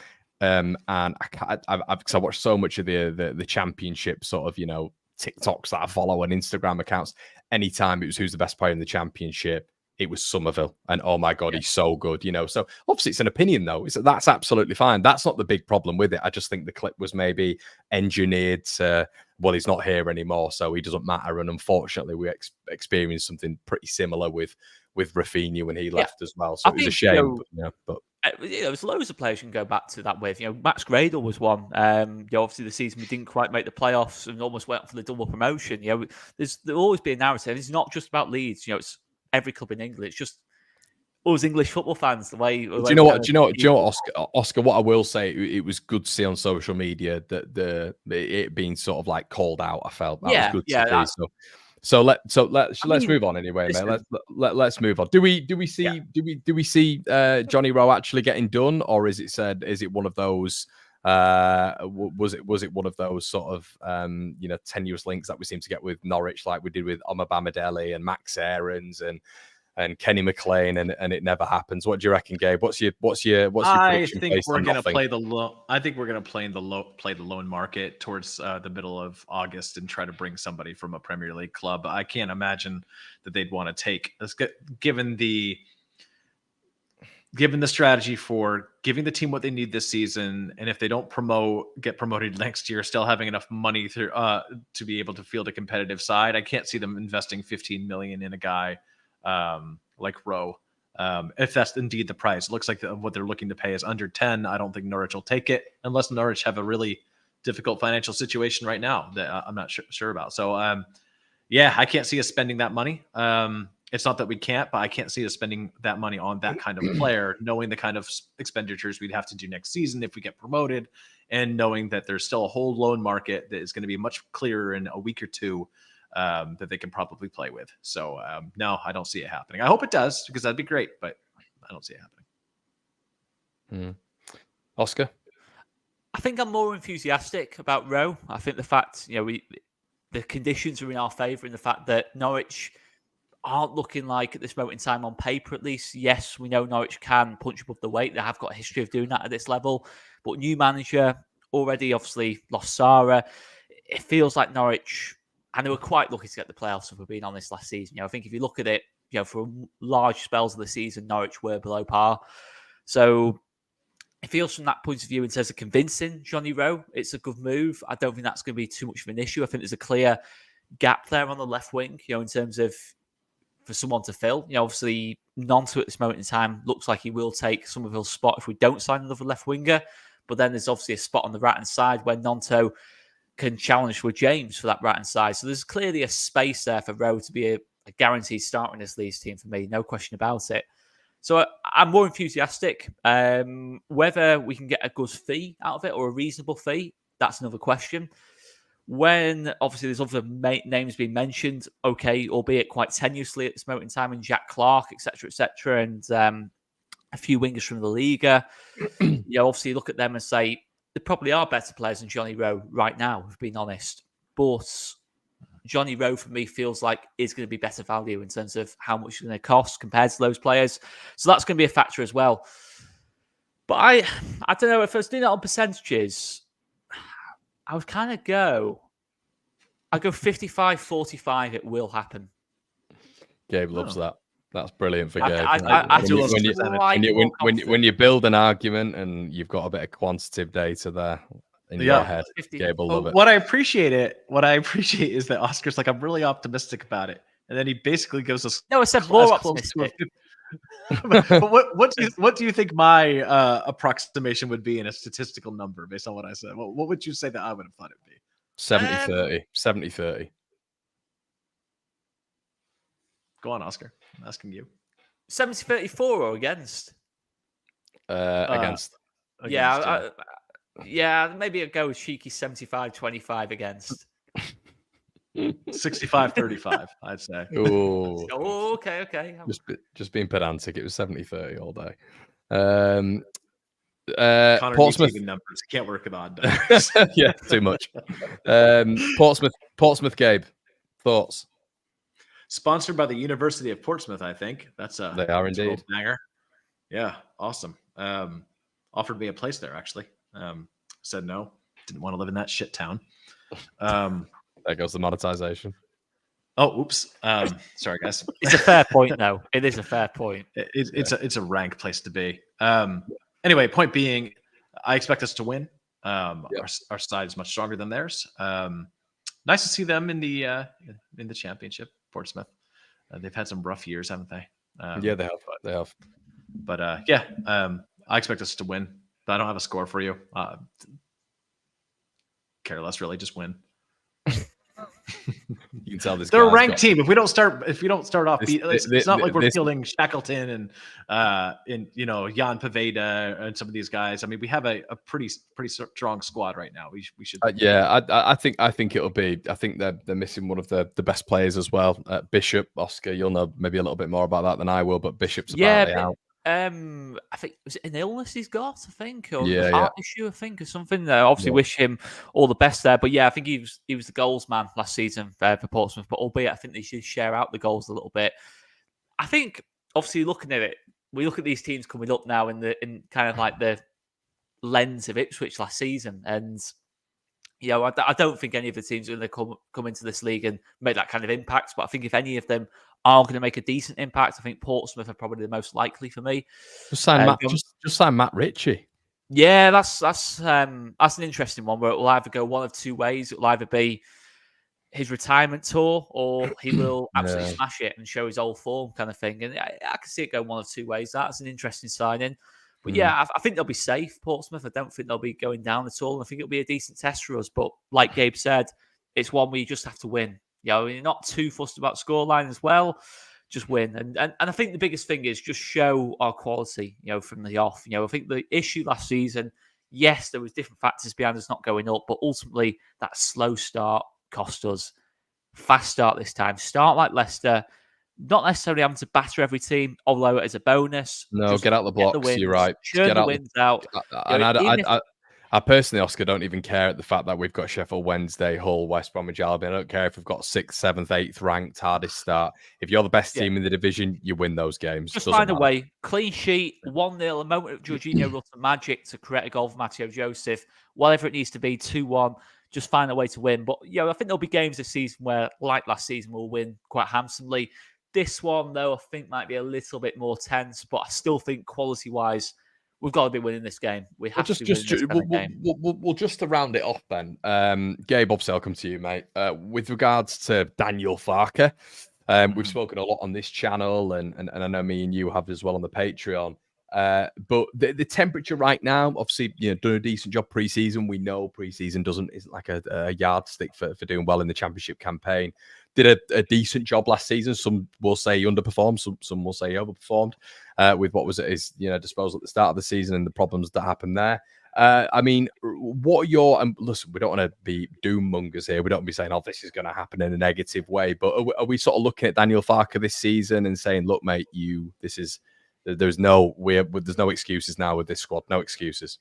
and because I watched so much of the championship sort of TikToks that I follow and Instagram accounts. Anytime it was who's the best player in the championship, it was Summerville, and oh my god, he's so good, So obviously it's an opinion, though. That's absolutely fine. That's not the big problem with it. I just think the clip was maybe engineered to, well, he's not here anymore, so he doesn't matter. And unfortunately, we experienced something pretty similar with Rafinha when he left as well. So it was a shame. There's loads of players you can go back to that with. Max Gradle was one. Obviously the season we didn't quite make the playoffs and almost went for the double promotion. There'll always be a narrative. It's not just about Leeds. It's every club in England. It's just us English football fans. Do you know what, Oscar? What I will say, it was good to see on social media that it being sort of like called out. I felt that was good to see. So let's move on anyway, mate. Let's move on. Do we see Johnny Rowe actually getting done, or is it one of those? Was it one of those sort of tenuous links that we seem to get with Norwich, like we did with Omar Bamadeli and Max Aarons and Kenny McLean, and it never happens? What do you reckon, Gabe? What's your prediction? I think we're going to play the loan. I think we're going to play the loan market towards the middle of August and try to bring somebody from a Premier League club. I can't imagine that they'd want to take, given the strategy for giving the team what they need this season, and if they don't get promoted next year, still having enough money to be able to field a competitive side. I can't see them investing 15 million in a guy like Rowe. If that's indeed the price, it looks like what they're looking to pay is under 10. I don't think Norwich will take it unless Norwich have a really difficult financial situation right now that I'm not sure about. So, I can't see us spending that money. It's not that we can't, but I can't see us spending that money on that kind of player, knowing the kind of expenditures we'd have to do next season if we get promoted, and knowing that there's still a whole loan market that is going to be much clearer in a week or two that they can probably play with. So, no, I don't see it happening. I hope it does, because that'd be great, but I don't see it happening. Oscar? I think I'm more enthusiastic about Rowe. I think the fact, the conditions are in our favour, in the fact that Norwich aren't looking like, at this moment in time, on paper at least, yes, we know Norwich can punch above the weight. They have got a history of doing that at this level. But new manager, already obviously lost Sarah. It feels like Norwich, and they were quite lucky to get the playoffs, if we're being honest, last season. I think if you look at it, for large spells of the season, Norwich were below par. So it feels from that point of view, in terms of convincing Johnny Rowe, it's a good move. I don't think that's going to be too much of an issue. I think there's a clear gap there on the left wing, in terms of for someone to fill. Obviously, Gnonto at this moment in time looks like he will take Summerville's spot if we don't sign another left winger. But then there's obviously a spot on the right-hand side where Gnonto can challenge with James for that right-hand side. So there's clearly a space there for Rowe to be a guaranteed starter in this Leeds team for me, no question about it. So I'm more enthusiastic. Whether we can get a good fee out of it or a reasonable fee, that's another question. When obviously there's other names being mentioned, okay, albeit quite tenuously at this moment in time, and Jack Clark, etc., and a few wingers from the Liga. Obviously look at them and say they probably are better players than Johnny Rowe right now, if being honest. But Johnny Rowe for me feels like is going to be better value in terms of how much it's going to cost compared to those players. So that's going to be a factor as well. But I don't know, if I was doing it on percentages, I would kind of go 55-45. It will happen. Gabe loves that. That's brilliant for Gabe. When you build an argument and you've got a bit of quantitative data there in your head, Gabe will love it. What I appreciate is that Oscar's like, I'm really optimistic about it, and then he basically goes, "No, I said more optimistic." But what do you think my approximation would be in a statistical number based on what I said? What would you say that I would have thought it would be? 70-30. 70-30. Go on, Oscar. I'm asking you. 70-34 or against? Against. Yeah, maybe I'd go with cheeky 75-25 against. 65-35, I'd say. Ooh. Oh, okay. Just being pedantic. It was 70-30 all day. Connor Portsmouth numbers. Can't work with odd numbers. Yeah, too much. Portsmouth, Gabe. Thoughts? Sponsored by the University of Portsmouth, I think. They are indeed. Banger. Yeah, awesome. Offered me a place there, actually. Said no. Didn't want to live in that shit town. There goes the monetization. Oh, oops. Sorry, guys. It's a fair point, though. It is a fair point. It's a rank place to be. Anyway, point being, I expect us to win. Our side is much stronger than theirs. Nice to see them in the championship, Portsmouth. They've had some rough years, haven't they? Yeah, they have. But I expect us to win. But I don't have a score for you. Care less, really. Just win. You can tell this. They're a ranked team. If we don't start off, it's not like we're fielding Shackleton and Jan Paveda and some of these guys. I mean, we have a pretty strong squad right now. We should. I think it'll be. I think they're missing one of the best players as well. Bishop, Oscar. You'll know maybe a little bit more about that than I will, but Bishop's apparently out. I think was it an illness he's got, I think, or a heart issue, I think, or something. Obviously, wish him all the best there. But yeah, I think he was the goals man last season for Portsmouth. But albeit, I think they should share out the goals a little bit. I think, obviously, looking at it, we look at these teams coming up now in kind of like the lens of Ipswich last season, and I don't think any of the teams are going to come into this league and make that kind of impact. But I think if any of them are going to make a decent impact, I think Portsmouth are probably the most likely for me. Just sign Matt Ritchie. Yeah, that's an interesting one where it will either go one of two ways. It will either be his retirement tour or he will absolutely smash it and show his old form kind of thing. And I can see it go one of two ways. That's an interesting signing. But yeah, I think they'll be safe, Portsmouth. I don't think they'll be going down at all. I think it'll be a decent test for us. But like Gabe said, it's one where you just have to win. You're not too fussed about scoreline as well. Just win. And I think the biggest thing is just show our quality, from the off. I think the issue last season, yes, there was different factors behind us not going up, but ultimately that slow start cost us. Fast start this time. Start like Leicester. Not necessarily having to batter every team, although it is a bonus. No, just get out the blocks. You're right. Churn the wins out. I personally, Oscar, don't even care at the fact that we've got Sheffield Wednesday, Hull, West Bromwich Albion. I don't care if we've got 6th, 7th, 8th ranked, hardest start. If you're the best team in the division, you win those games. Just find a way. Clean sheet, 1-0, a moment of Jorginho Rutter magic to create a goal for Matteo Joseph. Whatever it needs to be, 2-1. Just find a way to win. But, I think there'll be games this season where, like last season, we'll win quite handsomely. This one, though, I think might be a little bit more tense, but I still think quality-wise, we've got to be winning this game. We have to be winning this game. We'll just to round it off then. Gabe, obviously, I'll come to you, mate. With regards to Daniel Farke, we've spoken a lot on this channel, and I know me and you have as well on the Patreon. But the temperature right now, obviously, done a decent job pre-season. We know pre-season isn't like a yardstick for doing well in the championship campaign. did a decent job last season. Some will say he underperformed, some will say he overperformed with what was at his disposal at the start of the season and the problems that happened there. I mean, what are your, and listen, we don't want to be doom mongers here. We don't want to be saying, oh, this is going to happen in a negative way. But are we sort of looking at Daniel Farke this season and saying, look, mate, there's no excuses now with this squad. No excuses.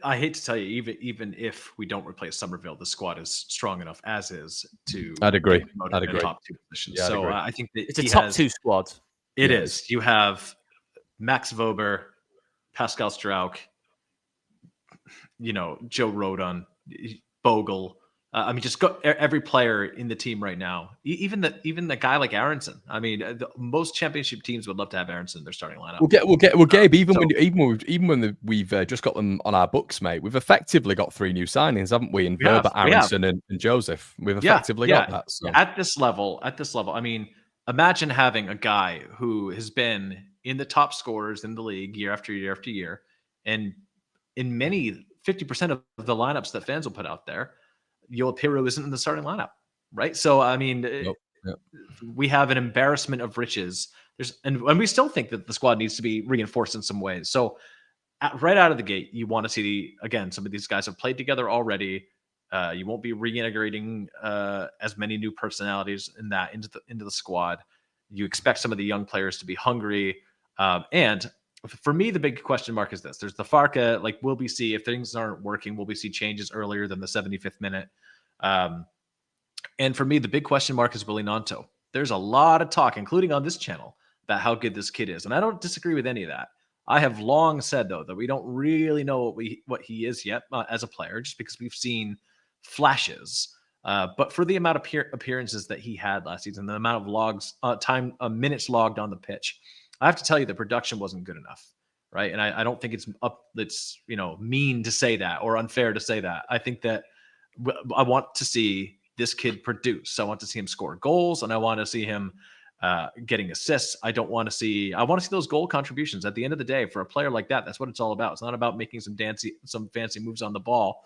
I hate to tell you, even if we don't replace Summerville, the squad is strong enough as is to. I'd agree. I'd agree. Top 2 positions. Yeah, so I think that it's a top 2 squad. It is. You have Max Vober, Pascal Strauch, Joe Rodon, Bogle. I mean, just go every player in the team right now. Even the guy like Aronson. I mean, most championship teams would love to have Aronson in their starting lineup. Well, Gabe. Even when we've just got them on our books, mate, we've effectively got 3 new signings, haven't we? In Herbert, Aronson, and Joseph. We've effectively got that. So. At this level, I mean, imagine having a guy who has been in the top scorers in the league year after year after year, and in many 50% of the lineups that fans will put out there, Yoel Piroe isn't in the starting lineup, right? So, I mean, we have an embarrassment of riches. And we still think that the squad needs to be reinforced in some ways. So, right out of the gate, you want to see, again, some of these guys have played together already. You won't be reintegrating as many new personalities into the squad. You expect some of the young players to be hungry. And for me, the big question mark is this. There's the Farke, like, will we see, if things aren't working, will we see changes earlier than the 75th minute? And for me, the big question mark is Willy Gnonto. There's a lot of talk, including on this channel, about how good this kid is. And I don't disagree with any of that. I have long said, though, that we don't really know what he is yet as a player, just because we've seen flashes. But for the amount of appearances that he had last season, the amount of minutes logged on the pitch, I have to tell you, the production wasn't good enough, right? And I don't think it's mean to say that or unfair to say that. I think that I want to see this kid produce. I want to see him score goals, and I want to see him getting assists. I want to see those goal contributions. At the end of the day, for a player like that, that's what it's all about. It's not about making some fancy moves on the ball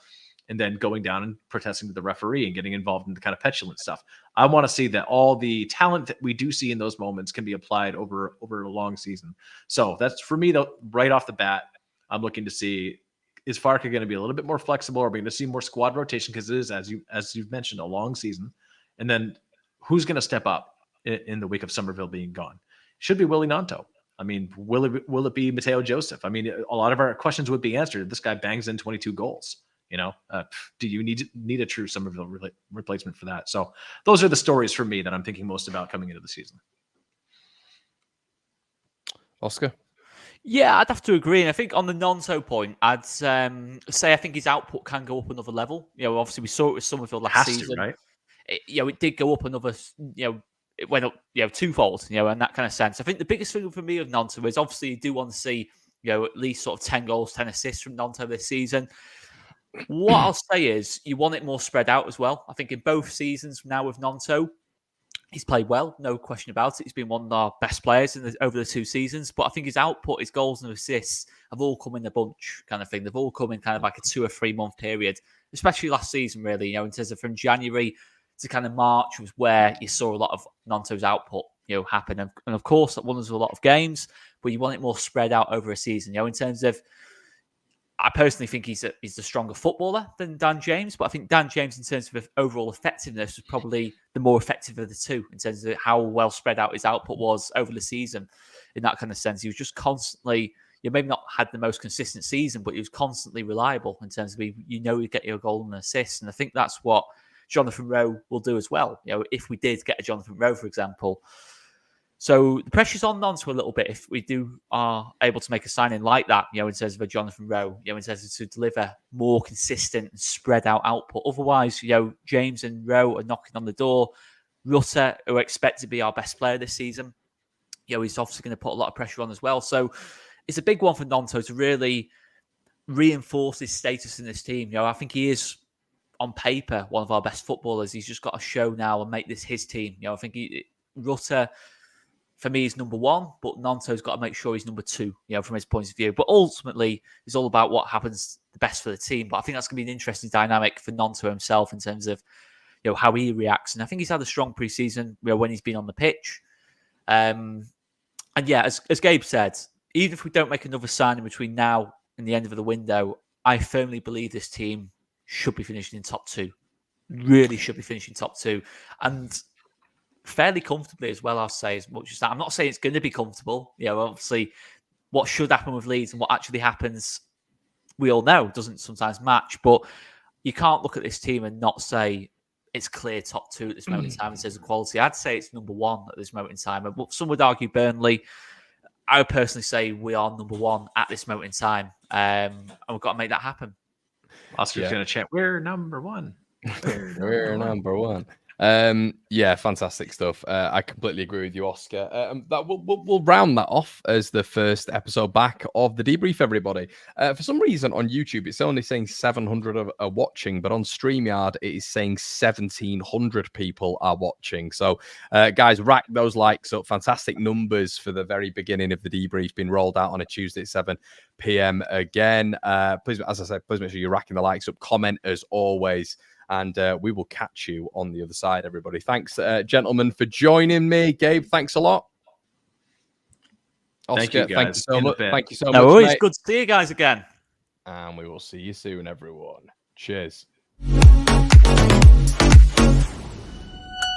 and then going down and protesting to the referee and getting involved in the kind of petulant stuff. I want to see that all the talent that we do see in those moments can be applied over a long season. So that's, for me, though, right off the bat, I'm looking to see, is Farke going to be a little bit more flexible? Are we going to see more squad rotation? Because it is, as you've mentioned, a long season. And then who's going to step up in the wake of Summerville being gone? Should be Willy Gnonto. I mean, will it be Mateo Joseph? I mean, a lot of our questions would be answered. This guy bangs in 22 goals. Do you need a true Summerville replacement for that? So those are the stories for me that I'm thinking most about coming into the season. Oscar? Yeah, I'd have to agree. And I think on the Gnonto point, I'd say I think his output can go up another level. Obviously we saw it with Summerville last season. Right? It did go up another, it went up, twofold, in that kind of sense. I think the biggest thing for me with Gnonto is, obviously you do want to see, at least sort of 10 goals, 10 assists from Gnonto this season. What I'll say is you want it more spread out as well. I think in both seasons now with Gnonto, he's played well, no question about it. He's been one of our best players over the 2 seasons. But I think his output, his goals and assists have all come in a bunch kind of thing. They've all come in kind of like a 2 or 3 month period, especially last season, really. In terms of from January to kind of March was where you saw a lot of Gnonto's output happen. And of course, that won us a lot of games, but you want it more spread out over a season. In terms of, I personally think he's the stronger footballer than Dan James, but I think Dan James, in terms of overall effectiveness, was probably the more effective of the 2 in terms of how well spread out his output was over the season. In that kind of sense, he was just constantly, maybe not had the most consistent season, but he was constantly reliable in terms of he'd get your goal and assist. And I think that's what Jonathan Rowe will do as well. If we did get a Jonathan Rowe, for example. So the pressure's on Gnonto a little bit if we are able to make a signing like that, in terms of a Jonathan Rowe, in terms of to deliver more consistent and spread out output. Otherwise, James and Rowe are knocking on the door. Rutter, who I expect to be our best player this season, he's obviously going to put a lot of pressure on as well. So it's a big one for Gnonto to really reinforce his status in this team. I think he is, on paper, one of our best footballers. He's just got to show now and make this his team. I think Rutter, for me, is number 1, but Gnonto's got to make sure he's number 2, from his point of view. But ultimately, it's all about what happens the best for the team. But I think that's going to be an interesting dynamic for Gnonto himself in terms of, how he reacts. And I think he's had a strong preseason when he's been on the pitch. And yeah, as Gabe said, even if we don't make another signing between now and the end of the window, I firmly believe this team should be finishing in top 2. Really should be finishing top 2. And fairly comfortably as well, I'll say, as much as that. I'm not saying it's going to be comfortable. Obviously, what should happen with Leeds and what actually happens, we all know, doesn't sometimes match. But you can't look at this team and not say it's clear top 2 at this moment in time in terms of quality. I'd say it's number 1 at this moment in time. But some would argue Burnley. I would personally say we are number 1 at this moment in time. And we've got to make that happen. Oscar's going to chant, we're number 1. We're number 1. Fantastic stuff. I completely agree with you, Oscar. That we'll round that off as the first episode back of the debrief, everybody. For some reason on YouTube, it's only saying 700 are watching, but on StreamYard, it is saying 1,700 people are watching. So, guys, rack those likes up. Fantastic numbers for the very beginning of the debrief being rolled out on a Tuesday at 7 p.m. again. Please, as I said, please make sure you're racking the likes up. Comment as always. And we will catch you on the other side, everybody. Thanks, gentlemen, for joining me. Gabe, thanks a lot. Oscar, thank you, guys. Thank you so much. Thank you so much. Always good to see you guys again. And we will see you soon, everyone. Cheers.